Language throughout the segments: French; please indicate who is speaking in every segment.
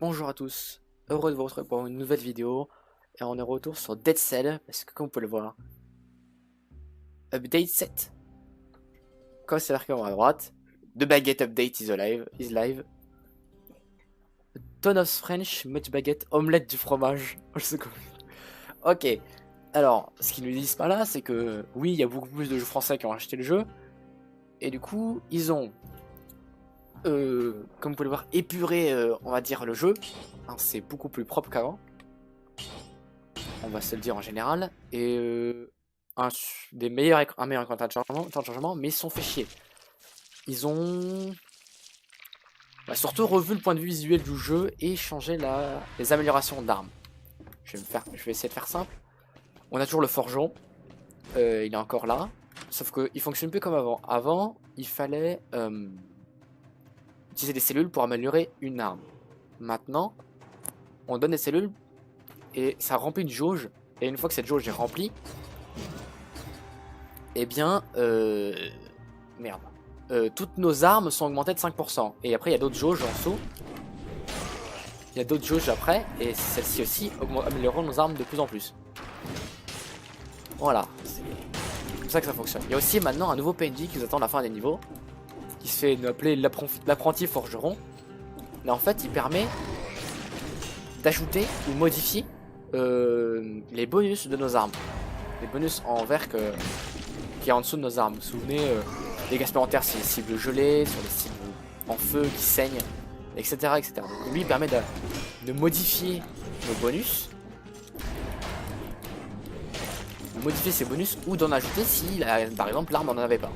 Speaker 1: Bonjour à tous, heureux de vous retrouver pour une nouvelle vidéo. Et on est retour sur Dead Cell, parce que comme vous pouvez le voir, Update 7. Comme c'est marqué en haut à droite, The Baguette Update is live. Ton of French, much baguette, omelette du fromage. Ok, alors, ce qu'ils nous disent pas là, c'est que oui, il y a beaucoup plus de jeux français qui ont acheté le jeu. Et du coup, ils ont, comme vous pouvez le voir, épuré, on va dire, le jeu. Hein, c'est beaucoup plus propre qu'avant. On va se le dire en général. Et un meilleur écran de chargement, mais ils se sont fait chier. Ils ont surtout revu le point de vue visuel du jeu et changé les améliorations d'armes. Je vais essayer de faire simple. On a toujours le forgeron. Il est encore là. Sauf qu'il fonctionne plus comme avant. Avant, il fallait utiliser des cellules pour améliorer une arme. Maintenant, on donne des cellules et ça remplit une jauge. Et une fois que cette jauge est remplie, eh bien, merde. Toutes nos armes sont augmentées de 5%. Et après, il y a d'autres jauges en dessous. Il y a d'autres jauges après. Et celles-ci aussi amélioreront nos armes de plus en plus. Voilà. C'est comme ça que ça fonctionne. Il y a aussi maintenant un nouveau PNJ qui nous attend à la fin des niveaux. Qui se fait appeler l'apprenti forgeron. Mais en fait, il permet d'ajouter ou modifier les bonus de nos armes. Les bonus en vert qui est en dessous de nos armes. Vous vous souvenez, dégâts supplémentaires sur les cibles gelées, sur les cibles en feu qui saignent, etc. etc. Donc lui il permet de modifier nos bonus. De modifier ses bonus ou d'en ajouter si par exemple l'arme n'en avait pas.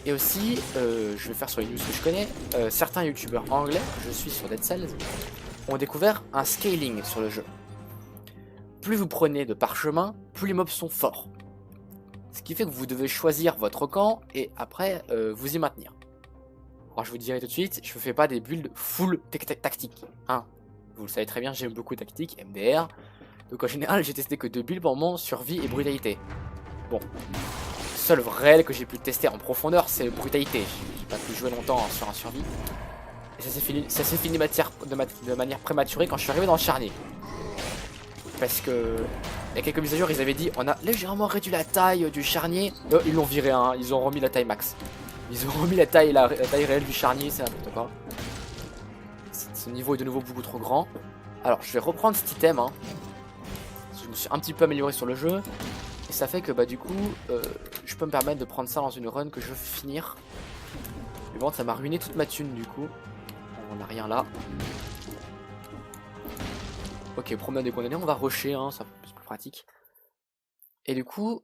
Speaker 1: Et aussi, je vais faire sur les news que je connais, certains youtubeurs anglais, que je suis sur Dead Cells, ont découvert un scaling sur le jeu. Plus vous prenez de parchemin, plus les mobs sont forts. Ce qui fait que vous devez choisir votre camp et après vous y maintenir. Alors je vous dirai tout de suite, je ne fais pas des builds full tactique. Hein. Vous le savez très bien, j'aime beaucoup tactique, MDR. Donc en général j'ai testé que 2 builds pour mon survie et brutalité. Bon, le seul réel que j'ai pu tester en profondeur c'est brutalité. J'ai pas pu jouer longtemps sur un survie. Et ça s'est fini de manière prématurée quand je suis arrivé dans le charnier. Parce que il y a quelques mises à jour, ils avaient dit on a légèrement réduit la taille du charnier. Ils l'ont viré, hein, ils ont remis la taille max. Ils ont remis la taille réelle du charnier, c'est n'importe quoi. Ce niveau est de nouveau beaucoup trop grand. Alors je vais reprendre cet item. Hein. Je me suis un petit peu amélioré sur le jeu. Et ça fait que bah du coup, je peux me permettre de prendre ça dans une run que je veux finir. Mais bon, ça m'a ruiné toute ma thune du coup. On n'a rien là. Ok, promenade des condamnés, on va rusher, hein, c'est plus pratique. Et du coup,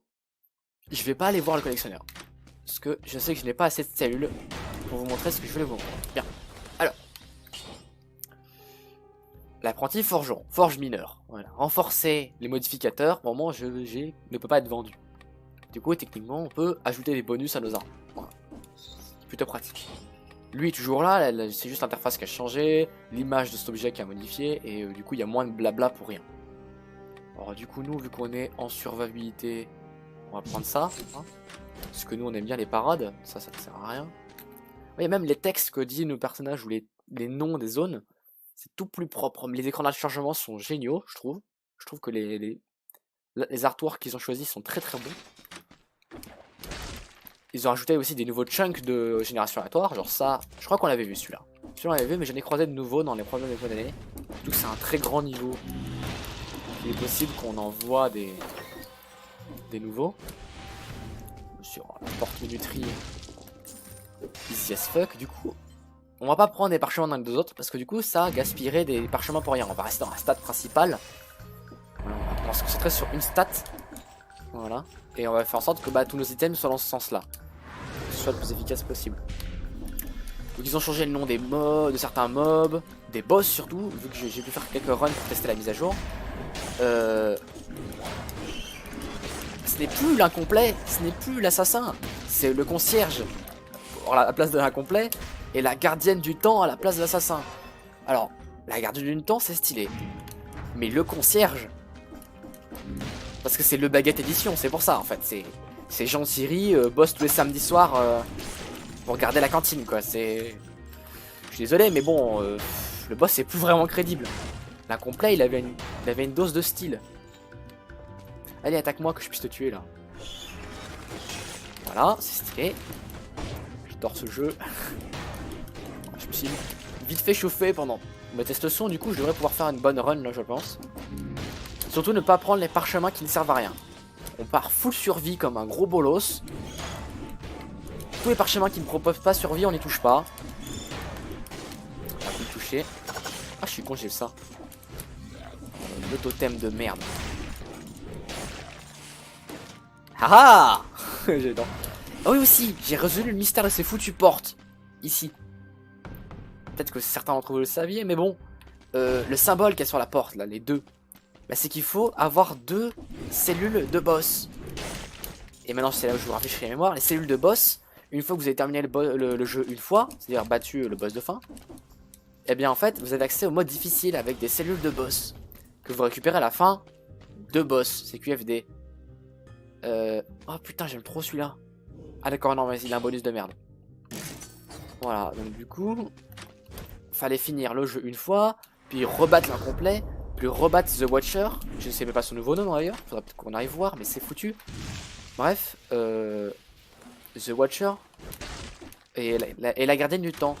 Speaker 1: je vais pas aller voir le collectionneur. Parce que je sais que je n'ai pas assez de cellules pour vous montrer ce que je voulais vous montrer. Bien. Alors. L'apprenti forgeron, forge mineur. Voilà. Renforcer les modificateurs, pour le moment, ne peut pas être vendu. Du coup, techniquement, on peut ajouter des bonus à nos armes. Voilà. C'est plutôt pratique. Lui est toujours là, c'est juste l'interface qui a changé, l'image de cet objet qui a modifié, et du coup il y a moins de blabla pour rien. Alors du coup nous, vu qu'on est en survivabilité, on va prendre ça, hein, parce que nous on aime bien les parades, ça ne sert à rien. Il y a même les textes que disent nos personnages ou les noms des zones, c'est tout plus propre. Les écrans de chargement sont géniaux, je trouve. Je trouve que les artworks qu'ils ont choisis sont très très bons. Ils ont ajouté aussi des nouveaux chunks de génération aléatoire, genre ça, je crois qu'on l'avait vu celui-là. Celui-là on l'avait vu, mais j'en ai croisé de nouveau dans les premiers années. Surtout que c'est un très grand niveau. Il est possible qu'on envoie des nouveaux. Sur la porte minuterie, easy as fuck, du coup. On va pas prendre des parchemins dans les deux autres, parce que du coup ça gaspillerait des parchemins pour rien. On va rester dans la stat principale. On va se concentrer sur une stat. Voilà. Et on va faire en sorte que tous nos items soient dans ce sens-là. Que ce soit le plus efficace possible. Donc ils ont changé le nom des mobs, de certains mobs, des boss surtout, vu que j'ai pu faire quelques runs pour tester la mise à jour. Ce n'est plus l'incomplet, ce n'est plus l'assassin, c'est le concierge à la place de l'incomplet et la gardienne du temps à la place de l'assassin. Alors, la gardienne du temps c'est stylé, mais le concierge... Parce que c'est le baguette édition, c'est pour ça en fait. C'est Jean Thierry, boss tous les samedis soirs pour garder la cantine quoi. C'est... suis désolé, mais bon, le boss est plus vraiment crédible. L'incomplet, il avait une dose de style. Allez, attaque-moi que je puisse te tuer là. Voilà, c'est stylé. J'adore ce jeu. Je me suis vite fait chauffer pendant mes tests son, du coup je devrais pouvoir faire une bonne run là, je pense. Surtout ne pas prendre les parchemins qui ne servent à rien. On part full survie comme un gros bolos. Tous les parchemins qui ne proposent pas survie, on n'y touche pas. On va plus toucher. Ah, je suis con, j'ai ça. Le totem de merde. Ah ah. Ah oui aussi, j'ai résolu le mystère de ces foutues portes. Ici. Peut-être que certains d'entre vous le saviez, mais bon. Le symbole qu'il y a sur la porte, là, les deux. Bah, c'est qu'il faut avoir 2 cellules de boss. Et maintenant c'est là où je vous rafraîchis la mémoire. Les cellules de boss, une fois que vous avez terminé le jeu une fois, c'est-à-dire battu le boss de fin, et bien en fait vous avez accès au mode difficile avec des cellules de boss que vous récupérez à la fin de boss. C'est QFD. Oh putain, j'aime trop celui-là. Ah d'accord, non mais il a un bonus de merde. Voilà, donc du coup fallait finir le jeu une fois, puis rebattre l'incomplet, puis rebattre The Watcher. Je ne sais même pas son nouveau nom d'ailleurs, faudra peut-être qu'on arrive voir, mais c'est foutu. Bref, The Watcher et la gardienne du temps.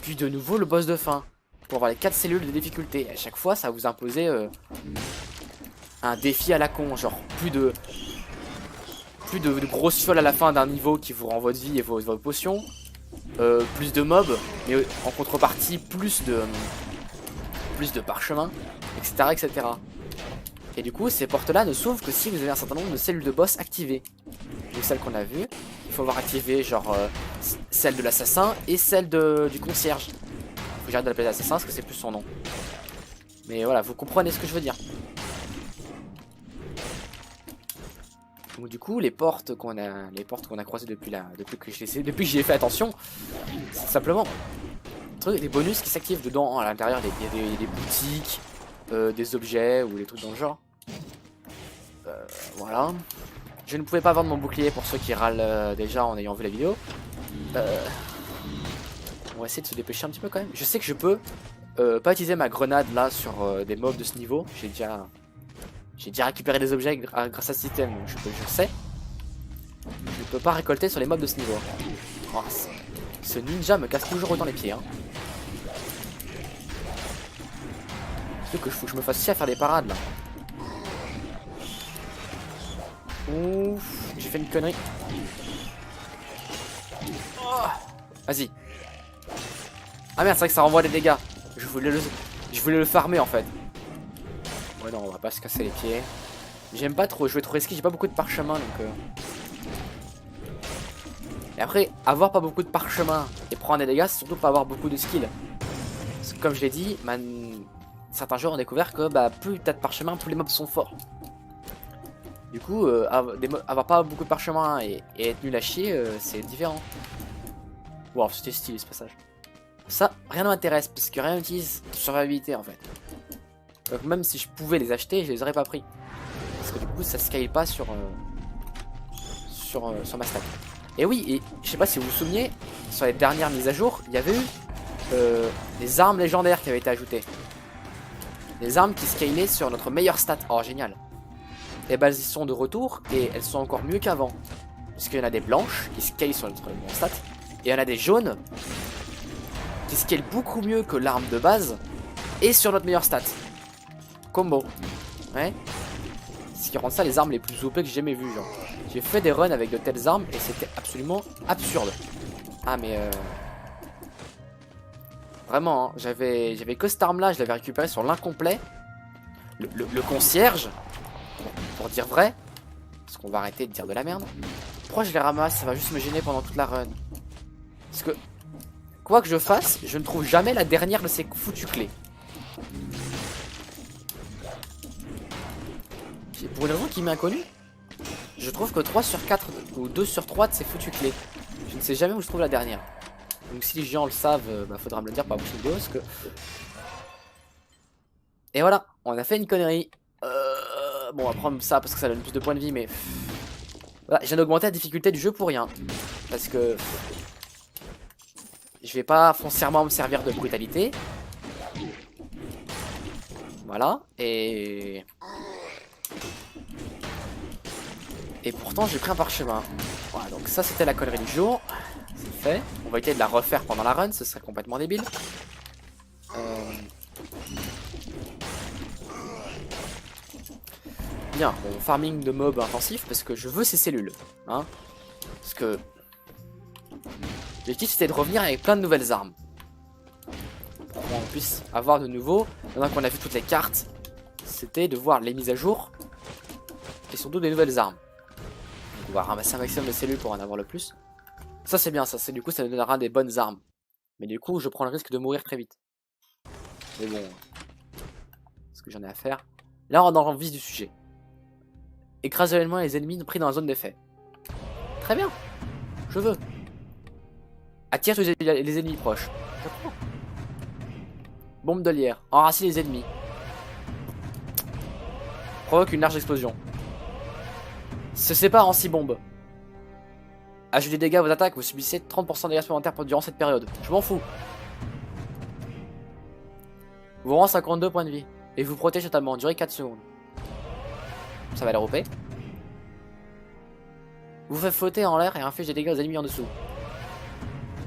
Speaker 1: Puis de nouveau le boss de fin, pour avoir les 4 cellules de difficulté. Et à chaque fois ça vous imposait un défi à la con, genre plus de grosses fioles à la fin d'un niveau qui vous rend votre vie et vos potions. Plus de mobs, mais en contrepartie plus de parchemins, etc., etc. Et du coup, ces portes-là ne s'ouvrent que si vous avez un certain nombre de cellules de boss activées. Donc celle qu'on a vue, il faut avoir activé genre celle de l'assassin et celle du concierge. Faut que j'arrête de l'appeler l'assassin parce que c'est plus son nom. Mais voilà, vous comprenez ce que je veux dire. Donc du coup, les portes qu'on a croisées depuis que j'y ai fait attention, c'est simplement des bonus qui s'activent dedans. À l'intérieur, il y a des boutiques, des objets ou des trucs dans le genre. Voilà. Je ne pouvais pas vendre mon bouclier pour ceux qui râlent déjà en ayant vu la vidéo. On va essayer de se dépêcher un petit peu quand même. Je sais que je peux pas utiliser ma grenade là sur des mobs de ce niveau. J'ai déjà récupéré des objets grâce à ce système, donc je sais. Je ne peux pas récolter sur les mobs de ce niveau. Oh, ce ninja me casse toujours autant les pieds. Hein. C'est que faut que je me fasse chier à faire des parades là. Ouf, j'ai fait une connerie. Oh, vas-y. Ah merde, c'est vrai que ça renvoie des dégâts. Je voulais le farmer en fait. Ouais non, on va pas se casser les pieds. J'aime pas trop jouer trop risqué, j'ai pas beaucoup de parchemin donc Et après, avoir pas beaucoup de parchemin et prendre des dégâts, c'est surtout pas avoir beaucoup de skill. Parce que comme je l'ai dit, certains joueurs ont découvert que plus t'as de parchemin, plus les mobs sont forts. Du coup, avoir pas beaucoup de parchemin et être nul à chier, c'est différent. Wow, c'était stylé ce passage. Ça, rien ne m'intéresse parce que rien n'utilise survivabilité en fait. Donc même si je pouvais les acheter, je les aurais pas pris. Parce que du coup ça scale pas sur ma stack. Et oui, et je sais pas si vous vous souvenez, sur les dernières mises à jour, il y avait eu des armes légendaires qui avaient été ajoutées. Des armes qui scalaient sur notre meilleure stat. Oh génial. Et bah elles y sont de retour et elles sont encore mieux qu'avant. Parce qu'il y en a des blanches qui scalent sur notre meilleure stat. Et il y en a des jaunes qui scalent beaucoup mieux que l'arme de base et sur notre meilleure stat. Combo. Ouais. Ce qui rend ça les armes les plus OP que j'ai jamais vues, genre. J'ai fait des runs avec de telles armes et c'était absolument absurde. Ah mais vraiment, hein, j'avais que cette arme là, je l'avais récupérée sur l'incomplet. Le concierge, pour dire vrai. Parce qu'on va arrêter de dire de la merde. Pourquoi je les ramasse? Ça va juste me gêner pendant toute la run. Parce que, quoi que je fasse, je ne trouve jamais la dernière de ces foutues clés. Pour une raison qui m'est inconnue, je trouve que 3 sur 4 ou 2 sur 3 de ces foutues clés, je ne sais jamais où je trouve la dernière. Donc si les gens le savent, faudra me le dire par la prochaine vidéo parce que... Et voilà, on a fait une connerie. Bon, on va prendre ça parce que ça donne plus de points de vie, mais... Voilà, je viens d'augmenter la difficulté du jeu pour rien. Parce que... Je vais pas foncièrement me servir de brutalité. Voilà. Et pourtant j'ai pris un parchemin. Voilà, donc ça c'était la connerie du jour. C'est fait. On va essayer de la refaire pendant la run, ce serait complètement débile. Bien, bon, farming de mob intensif parce que je veux ces cellules. Hein, parce que l'objectif c'était de revenir avec plein de nouvelles armes. Pour qu'on puisse avoir de nouveau, maintenant qu'on a vu toutes les cartes, c'était de voir les mises à jour et surtout des nouvelles armes. Donc on va ramasser un maximum de cellules pour en avoir le plus. Ça c'est bien, ça c'est du coup ça nous donnera des bonnes armes. Mais du coup je prends le risque de mourir très vite. Mais bon, ce que j'en ai à faire. Là on est dans le vif du sujet. Écraser également les ennemis pris dans la zone d'effet. Très bien, je veux. Attire tous les ennemis proches. Je prends. Bombe de lierre, enracine les ennemis. Provoque une large explosion. Se sépare en 6 bombes. Ajoute des dégâts à vos attaques, vous subissez 30% de dégâts supplémentaires durant cette période. Je m'en fous. Vous rend 52 points de vie. Et vous protège totalement, durée 4 secondes. Ça va l'air OP. Vous faites flotter en l'air et inflige des dégâts aux ennemis en dessous.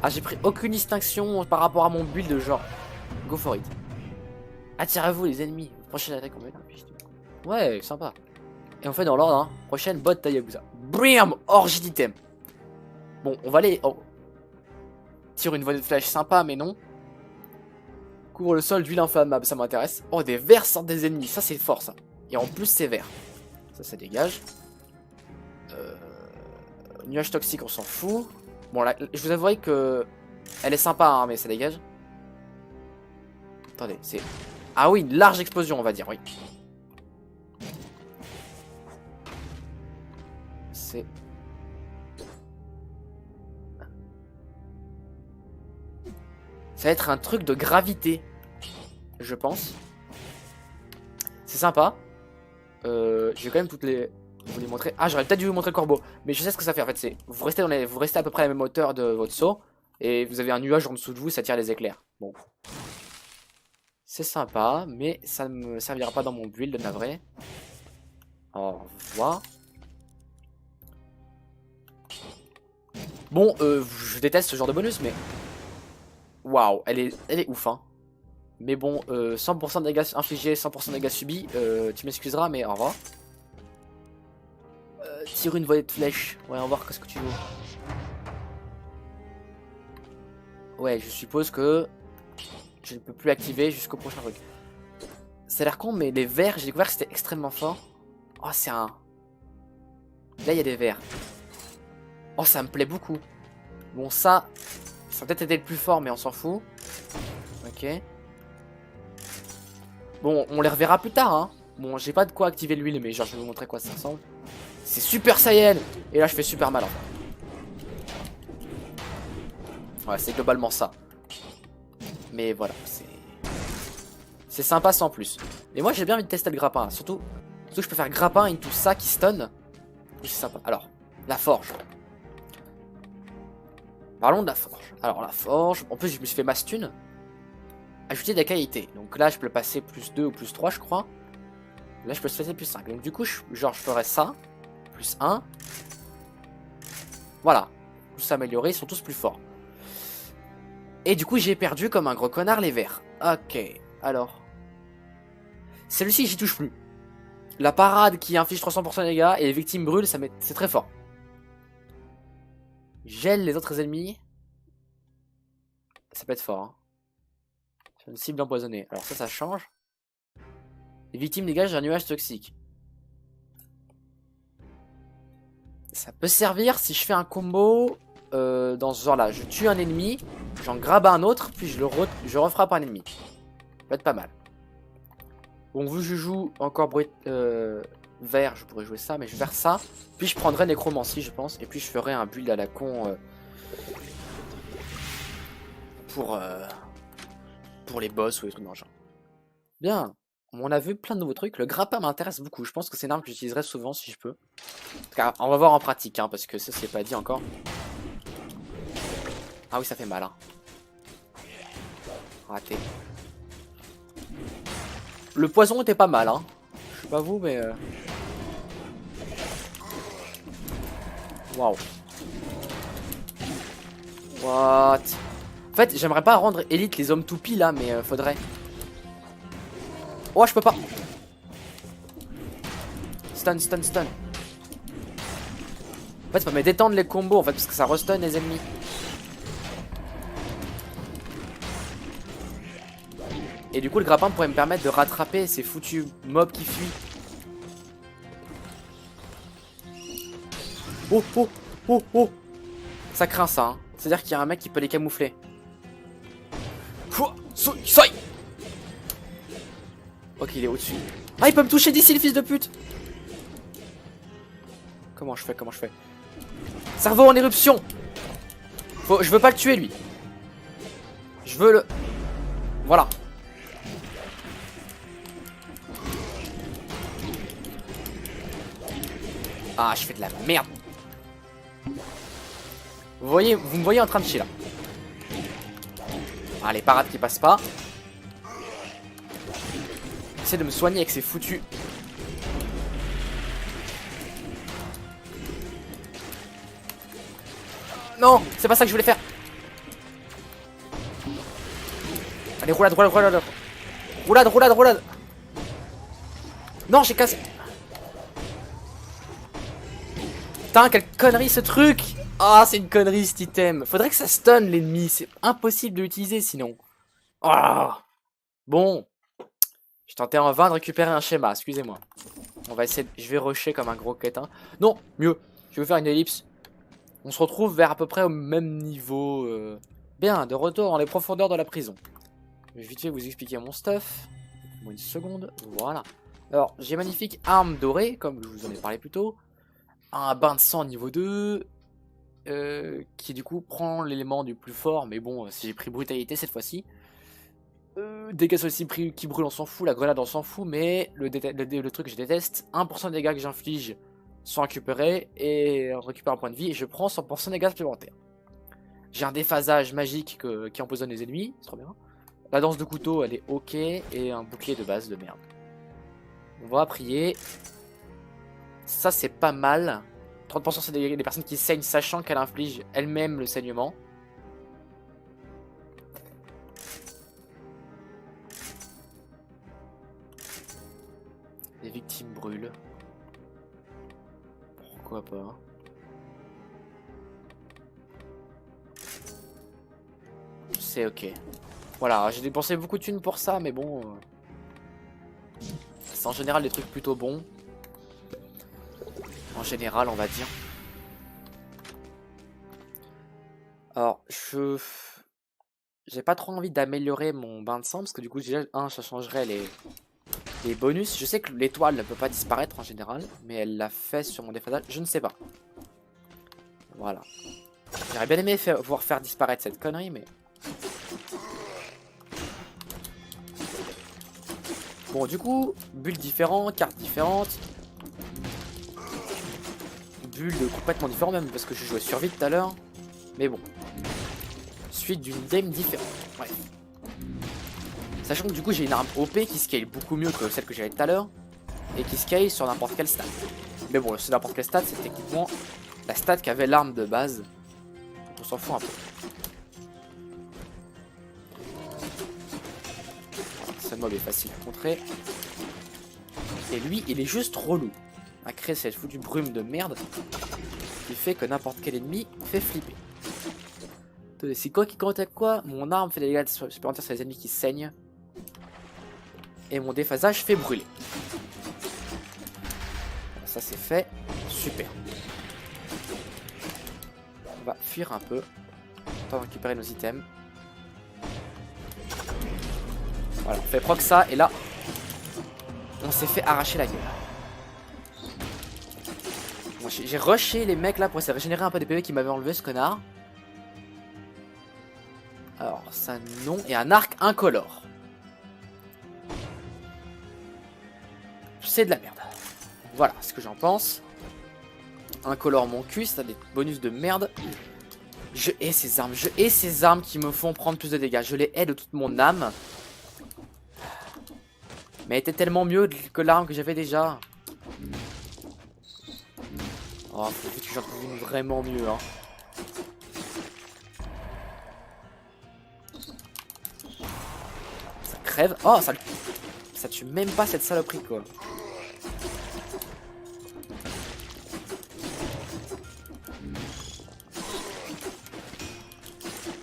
Speaker 1: Ah, j'ai pris aucune distinction par rapport à mon build de genre. Go for it. Attirez-vous les ennemis. Prochaine attaque, on va mettre un fiche. Ouais, sympa. Et on fait dans l'ordre, hein. Prochaine botte Tayagusa. Brim, orgie d'item. Bon, on va aller. Oh. Tire une volée de flèche sympa, mais non. Couvre le sol d'huile inflammable, ça m'intéresse. Oh, des vers sortent des ennemis, ça c'est fort ça. Et en plus, c'est vert. Ça dégage. Nuage toxique, on s'en fout. Bon, là, je vous avouerai que. Elle est sympa, hein, mais ça dégage. Attendez, c'est. Ah oui, une large explosion, on va dire, oui. C'est. Ça va être un truc de gravité, je pense. C'est sympa. Je vais quand même toutes les... vous les montrer. Ah, j'aurais peut-être dû vous montrer le corbeau. Mais je sais ce que ça fait en fait. C'est vous restez à peu près à la même hauteur de votre saut. Et vous avez un nuage en dessous de vous, ça tire les éclairs. Bon. C'est sympa, mais ça ne me servira pas dans mon build, navré. Au revoir. Bon, je déteste ce genre de bonus, mais... Waouh, elle est ouf, hein. Mais bon, 100% de dégâts infligés, 100% de dégâts subis, tu m'excuseras, mais au revoir. Tire une volée de flèche. Ouais, on va voir qu'est-ce que tu veux. Ouais, je suppose que je ne peux plus activer jusqu'au prochain truc. Ça a l'air con, mais les verts, j'ai découvert que c'était extrêmement fort. Oh, c'est un... Là, il y a des verts. Oh, ça me plaît beaucoup. Bon, ça a peut-être été le plus fort, mais on s'en fout. Ok. Bon, on les reverra plus tard, hein. Bon, j'ai pas de quoi activer l'huile, mais genre, je vais vous montrer quoi ça ressemble. C'est Super Saiyan. Et là, je fais super mal, en fait. Ouais, c'est globalement ça. Mais voilà, c'est sympa sans plus. Et moi, j'ai bien envie de tester le grappin. Surtout je peux faire grappin et tout ça qui stun. C'est sympa. Alors, la forge. Parlons de la forge. Alors, la forge... En plus, je me suis fait ma stun. Ajouter des qualités. Donc là, je peux le passer plus 2 ou plus 3, je crois. Là, je peux le passer plus 5. Donc du coup, je ferai ça. Plus 1. Voilà. Tous améliorés, ils sont tous plus forts. Et du coup, j'ai perdu comme un gros connard les verts. Ok. Alors. Celui-ci, j'y touche plus. La parade qui inflige 300% de dégâts et les victimes brûlent, c'est très fort. Gèle les autres ennemis. Ça peut être fort, hein. Sur une cible empoisonnée. Alors ça change. Les victimes dégagent un nuage toxique. Ça peut servir si je fais un combo dans ce genre là. Je tue un ennemi, j'en grabe un autre, puis je refrappe un ennemi. Ça peut être pas mal. Bon, vu que je joue encore vert, je pourrais jouer ça, mais je vais faire ça. Puis je prendrai nécromancie, je pense. Et puis je ferai un build à la con pour les boss ou les trucs dans le genre. Bien. On a vu plein de nouveaux trucs. Le grappin m'intéresse beaucoup. Je pense que c'est une arme que j'utiliserai souvent si je peux. Car on va voir en pratique, hein, parce que ça c'est pas dit encore. Ah oui, ça fait mal. Hein. Raté. Le poison était pas mal, hein. Je sais pas vous, mais... Waouh. What? En fait, j'aimerais pas rendre élite les hommes toupies là, mais faudrait. Oh, je peux pas. Stun, stun, stun. En fait, ça permet d'étendre les combos en fait, parce que ça restun les ennemis. Et du coup, le grappin pourrait me permettre de rattraper ces foutus mobs qui fuient. Oh, oh, oh, oh. Ça craint ça, hein. C'est-à-dire qu'il y a un mec qui peut les camoufler. Ok, il est au-dessus. Ah, il peut me toucher d'ici, le fils de pute. Comment je fais? Comment je fais? Cerveau en éruption. Je veux pas le tuer, lui. Je veux le... Voilà. Ah, je fais de la merde. Vous me voyez en train de chier là. Ah, les parades qui passent pas. J'essaie de me soigner avec ces foutus. Non, c'est pas ça que je voulais faire. Allez, roulade, roulade, roulade. Roulade, roulade, roulade. Non, j'ai cassé. Putain, quelle connerie ce truc. Ah, c'est une connerie cet item. Faudrait que ça stun l'ennemi. C'est impossible de l'utiliser sinon. Ah. Bon. Je tentais en vain de récupérer un schéma. Excusez-moi. On va essayer. Je vais rusher comme un gros crétin. Non, mieux. Je vais faire une ellipse. On se retrouve vers à peu près au même niveau. Bien, de retour dans les profondeurs de la prison. Je vais vite fait vous expliquer mon stuff. Moi une seconde. Voilà. Alors, j'ai magnifique arme dorée, comme je vous en ai parlé plus tôt. Un bain de sang niveau 2. Qui du coup prend l'élément du plus fort. Mais bon, si j'ai pris brutalité cette fois-ci. Dégâts aussi qui brûlent, on s'en fout. La grenade, on s'en fout. Mais le truc que je déteste, 1% de dégâts que j'inflige sont récupérés. Et on récupère un point de vie. Et je prends 100% de dégâts supplémentaires. J'ai un déphasage magique qui empoisonne les ennemis. C'est trop bien. La danse de couteau, elle est ok. Et un bouclier de base de merde. On va prier. Ça, c'est pas mal. 30% c'est des personnes qui saignent sachant qu'elle inflige elle-même le saignement. Les victimes brûlent. Pourquoi pas? C'est ok. Voilà, j'ai dépensé beaucoup de thunes pour ça, mais bon... c'est en général des trucs plutôt bons. En général, on va dire. Alors, j'ai pas trop envie d'améliorer mon bain de sang, parce que du coup, déjà, ça changerait les bonus. Je sais que l'étoile ne peut pas disparaître en général, mais elle l'a fait sur mon déphasage. Je ne sais pas. Voilà. J'aurais bien aimé pouvoir faire disparaître cette connerie, mais... Bon, du coup, bulles différentes, cartes différentes. Bulles complètement différentes même, parce que je jouais sur vite tout à l'heure. Mais bon. Suite d'une game différente. Ouais. Sachant que du coup, j'ai une arme OP qui scale beaucoup mieux que celle que j'avais tout à l'heure. Et qui scale sur n'importe quelle stat. Mais bon, c'est n'importe quelle stat, c'est techniquement la stat qu'avait l'arme de base. On s'en fout un peu. Ce mob est facile à contrer. Et lui, il est juste relou. À créer cette foutue brume de merde qui fait que n'importe quel ennemi fait flipper. C'est quoi qui compte avec quoi? Mon arme fait des dégâts supplémentaires sur les ennemis qui saignent. Et mon déphasage fait brûler. Ça c'est fait. Super. On va fuir un peu. Temps de récupérer nos items. Voilà, on fait proc ça et là on s'est fait arracher la gueule. Bon, j'ai rushé les mecs là pour essayer de régénérer un peu des PV qui m'avaient enlevé ce connard. Alors ça non. Et un arc incolore. C'est de la merde. Voilà ce que j'en pense. Incolore mon cul, ça a des bonus de merde. Je hais ces armes. Je hais ces armes qui me font prendre plus de dégâts. Je les hais de toute mon âme. Mais elle était tellement mieux que l'arme que j'avais déjà. Oh, faut vite que j'en trouve une vraiment mieux, hein. Ça crève. Oh, ça tue même pas cette saloperie, quoi.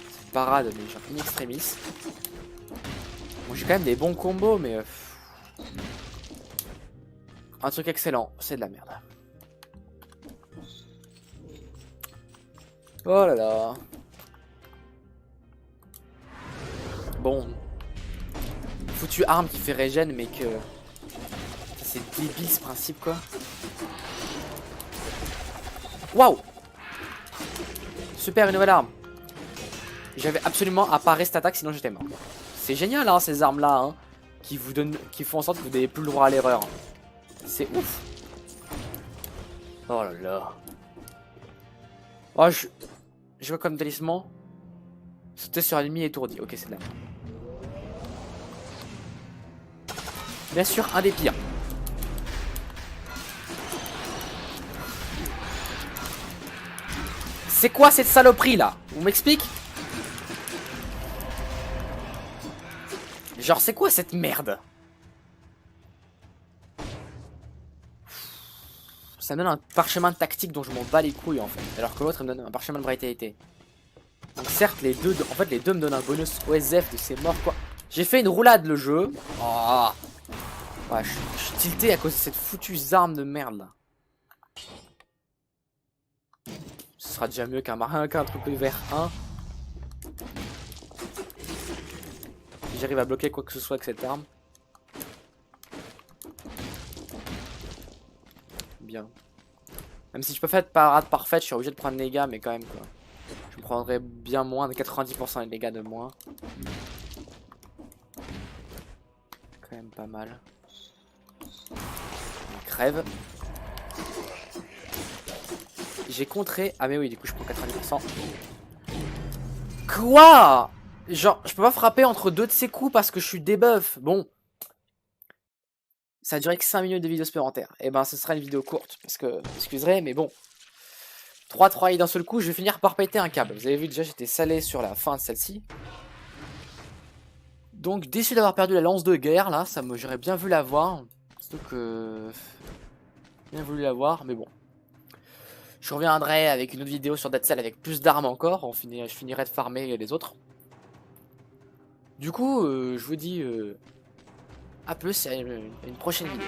Speaker 1: C'est parade, mais genre in extremis. Bon, j'ai quand même des bons combos, mais... un truc excellent, c'est de la merde. Oh là là. Bon. Foutu arme qui fait régène, mais que... c'est débile ce principe, quoi. Waouh. Super, une nouvelle arme. J'avais absolument à parer cette attaque, sinon j'étais mort. C'est génial, hein, ces armes-là, hein, qui font en sorte que vous n'avez plus le droit à l'erreur. C'est ouf. Oh là là. Oh, je vois comme talisman. Sauter sur l'ennemi étourdi. Ok, c'est là. Bien sûr, un des pires. C'est quoi cette saloperie là? On m'explique? Genre, c'est quoi cette merde? Ça me donne un parchemin tactique dont je m'en bats les couilles en fait. Alors que l'autre me donne un parchemin de brutalité. Donc certes les deux, en fait les deux me donnent un bonus OSF de ces morts quoi. J'ai fait une roulade le jeu. Oh. Ouais, je suis tilté à cause de cette foutue arme de merde là. Ce sera déjà mieux qu'un marin, qu'un truc vert 1. Si j'arrive à bloquer quoi que ce soit avec cette arme. Bien. Même si je peux faire parade parfaite, je suis obligé de prendre des dégâts, mais quand même quoi. Je me prendrais bien moins de 90% de dégâts de moins. Quand même pas mal. Il crève. J'ai contré. Ah mais oui, du coup je prends 90%. Quoi? Genre, je peux pas frapper entre deux de ces coups parce que je suis debuff. Bon. Ça a duré que 5 minutes de vidéo supplémentaire. Et ben ce sera une vidéo courte. Parce que, excuserez, mais bon. 3 d'un seul coup, je vais finir par péter un câble. Vous avez vu déjà, j'étais salé sur la fin de celle-ci. Donc déçu d'avoir perdu la lance de guerre, là, j'aurais bien vu la voir. Surtout que... bien voulu la voir, mais bon. Je reviendrai avec une autre vidéo sur Dead Cell avec plus d'armes encore. Je finirai de farmer les autres. Du coup, je vous dis à plus et à une prochaine vidéo.